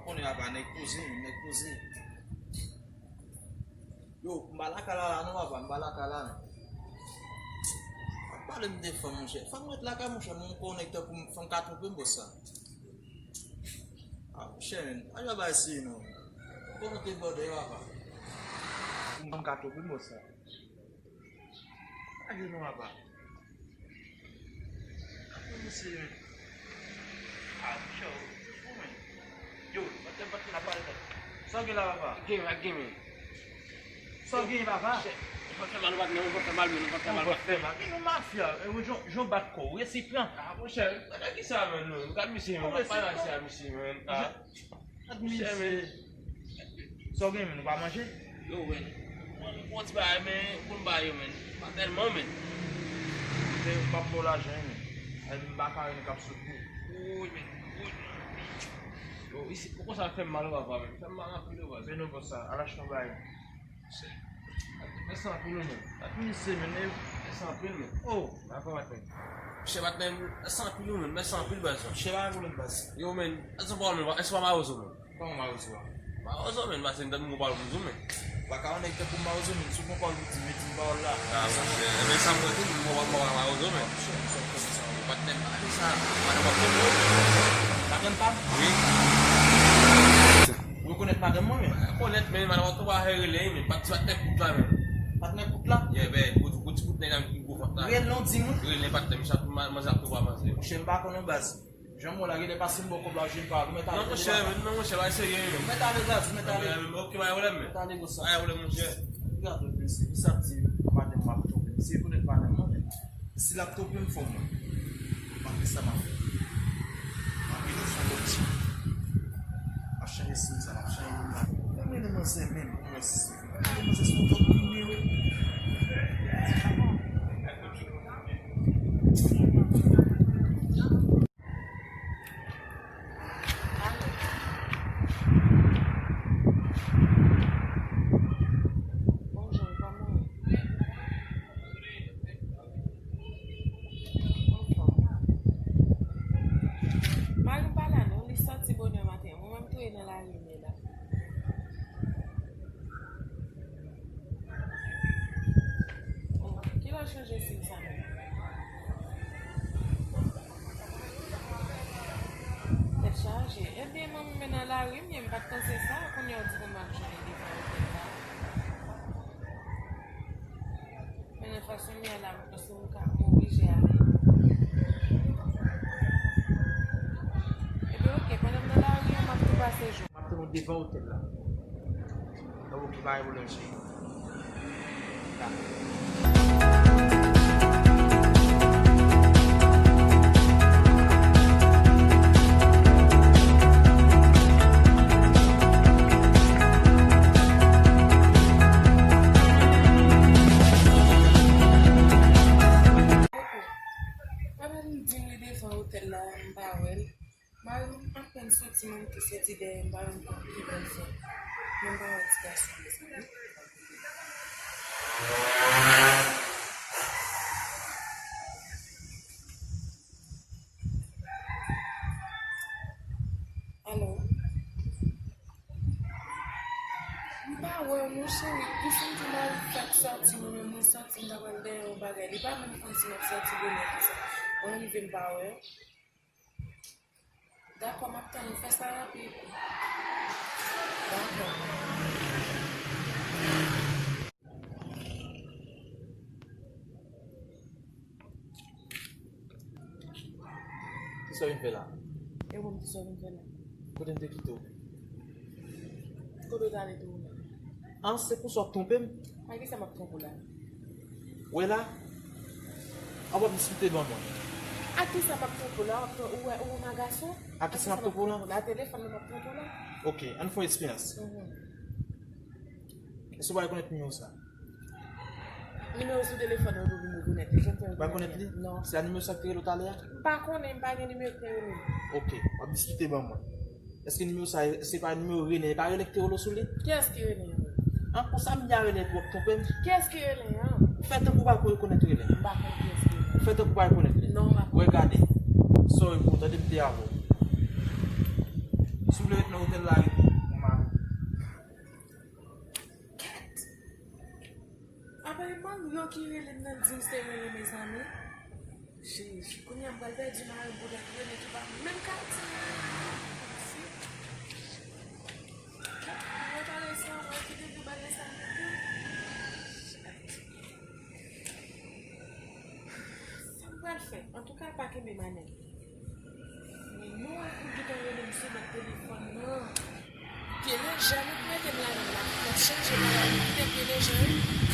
on est à les cousines. Yo, Malakala, non, Malakala. Parle de femmes, mon cher. Femme, mettre la cam, mon cher, mon connecteur pour faire 4 peu de ça. Ah, cher, allez là-bas ici, non. Comment tu es bordé là-bas? Pour faire 4 peu de ça. Allez là-bas. Ah, cher. Yo, batte la balle. Ça qui là-bas. Game. Ça qui là-bas. Não vai mal. Não mafia, eu bato com esse plan. Ah, poxa, olha que sabe, mano. Não quero me ensinar, não vai falar assim, mano. Ah, só alguém não vai manger? Eu, mano. Não pode vai, mano. Como vai, mano? Até o momento. Tem um papo lá, gente. Aí me bacana no capsu. Ui, mano. Isso, por que você vai mal, mano? Faz mal na filha, mano. Vem no você, arracha no bairro. É só pelo menos. Tá me semendo, É só pelo menos. oh, vai para bater. Você vai ter é só pelo menos, mas só pelo menos. Chegar no base. Eu, mano. É só bom, mano. É só mais uso, mano. Como mais uso? Mais uso, mano. Mas ainda não vou uso, mano. Bacana é que com mais uso, se for para o time de bola lá. Ah, mas só muito não vou mais uso, mano. Vai ter mais, sabe? Mas não vai ter. Tá cantando? Vous connaissez pas de moi, mais Connaître, mais on va voir les mais pas de suite pour toi, mais. pas de n'importe là. Il y avait beaucoup de dans le groupe. Rien non dit moi. Il n'est pas de ça, mais ça pour avancer. Je ne sais pas qu'on base. J'aime la gueule passer beaucoup de l'argent pas. Non, mon cher, va essayer. Mettez à l'état, mettez à l'état. Ok, va aller, mais. Mettez à l'état ça. Ah, mon cher. Regarde le plus, ça dit pas de moi. Si vous n'êtes pas de moi, si la top me forme, ça m'a fait. Achei isso, sabe? Achei isso. Também não sei mesmo como é isso. Mas isso não todo meu. Changer sim, sabe? Deve changer. Eu dei uma menina lá, eu me embato com ça, quando eu digo uma coisa de lá. Mas eu faço minha lá, porque eu sou um carro obligado. E pelo que? Quando eu me lá, eu me tu vai ser junto. Mas tu não de volta lá. Então o que vai evoluir? Tá. Sorti que cette idée m'a un peu plus belle fait. Même pas l'expression. Allô? Bah ouais, mon chéri, il faut que tu m'as fait sortir, mon sorti dans le bain au bagage. Il va même continuer à sortir de ça. On y vient pas, ouais. D'accord, maintenant, on fait ça rapide. D'accord. Qu'est-ce que tu fais là? Et où est-ce que tu fais là? Côté de Quito. Côté d'aller tout. Ah, c'est pour sortir ton pème? Ah, qu'est-ce que ça m'a fait là? Ouais là? On va discuter devant moi. A qui ça m'a fait là? Ou un garçon? A qui ça m'a fait là? La téléphone m'a fait là? Ok, on fait expérience. Est-ce que vous connaissez le numéro ça? Numéro de téléphone, vous connaissez? Vous connaissez? Non. C'est le numéro ça que tu as l'autre l'air? Par contre, il n'y a pas de numéro de Ok, on va discuter devant moi. Est-ce que le numéro ça, c'est pas un numéro René, c'est pas un électeur sur lui? Qu'est-ce que René? Ah, pour ça, il y a René pour ton pème? Qu'est-ce que René? Faites un coup pour connaître René. Faites un coup pour connaître René. Non, regardez. Sorry pour te dire avant. Si vous voulez être hôtel là, maman. Cat. Apparemment, nous qui relève dans le c'est mes amis. Je connais un balai du mal pour la gueule qui va même quartier. On va parler ça, on va quitter le balai ça. Ça va le faire. En tout cas, pas que mes manettes. Mais nous, on peut dire que notre téléphone, non. Puis là, jamais mettre la changer la vie, les gens.